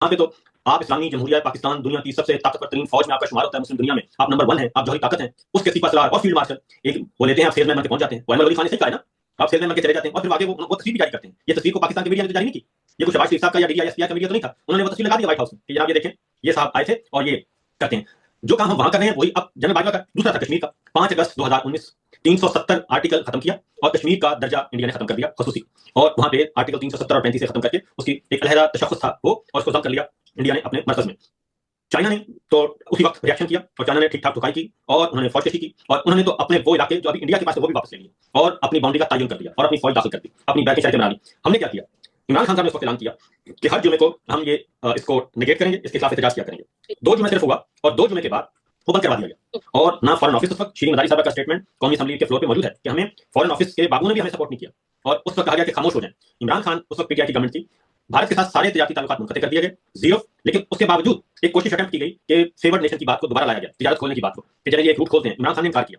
यहाँ पे तो आप इस्लामी जमहूरिया पाकिस्तान दुनिया की सबसे ताकतवर तरीन फौज में आपका शुमार होता है, मुस्लिम दुनिया में आप नंबर 1 है, आप जौहरी ताकत हैं, उसके सिपह सलार और फील्ड मार्शल एक वो लेते हैं, आप सेल्समैन बन के पहुंच जाते हैं। वो अहमद वली खान ने सही कहा है ना, आप सेल्समैन बन के चले जाते हैं और फिर आगे वो तस्वीर भी जारी करते हैं। ये तस्वीर को पाकिस्तान के मीडिया ने तो जारी नहीं की, ये कुछ शहबाज शरीफ साहब का या डीआई एसपीआई का मीडिया तो नहीं था, उन्होंने वो तस्वीर लगा दी व्हाइट हाउस में कि जनाब ये देखें, ये साहब आए थे और ये करते हैं। जो काम हम वहां कर रहे हैं वही अब जनरल बाजवा का दूसरा था कश्मीर का। 5 अगस्त 2019 370 आर्टिकल खत्म किया और कश्मीर का दर्जा इंडिया ने खत्म कर दिया खसूसी, और वहां पे आर्टिकल 370 और 35 से खत्म करके उसकी एक अलहदा तशख्खुस था वो, और उसको दम कर लिया इंडिया ने अपने मरकज में। चाइना ने तो उसी वक्त रिएक्शन किया और चाइना ने ठीक ठाक ठुकाई की और उन्होंने फौज कशी की और उन्होंने तो अपने वो इलाके जो अभी इंडिया के पास है वो भी वापस ले लिए और अपनी बाउंड्री का तयन कर दिया और अपनी फौज दाखिल कर दी, अपनी बैठकें शर्तें बना ली। हमने क्या किया, इमरान खान साहब ने उस वक्त ऐलान किया कि हर जुमे को हम ये इसको निगेट करेंगे, इसके खिलाफ एहतजाज किया करेंगे। 2 जुमे सिर्फ हुआ और 2 जुमे के बाद वो बंद करवा दिया गया। और ना फॉरेन ऑफिस, उस वक्त शीरी मदारी साहब का स्टेटमेंट कौमी असेंबली के फ्लोर पे मौजूद है कि हमें फॉरेन ऑफिस के बाबू ने भी हमें सपोर्ट नहीं किया और उस वक्त कहा गया कि खामोश हो जाएं। इमरान खान उस वक्त पीटीआई की गवर्नमेंट थी, भारत के साथ सारे तजारती ताल्लुकात मुनक़ते कर दिए गए, जीरो। लेकिन उसके बावजूद एक कोशिश अटेम्प्ट की गई कि फेवर्ड नेशन की बात को दोबारा लाया गया, तिजारत खोलने की बात को, कि चलिए ये एक रूट खोलते हैं। इमरान खान ने इनकार किया।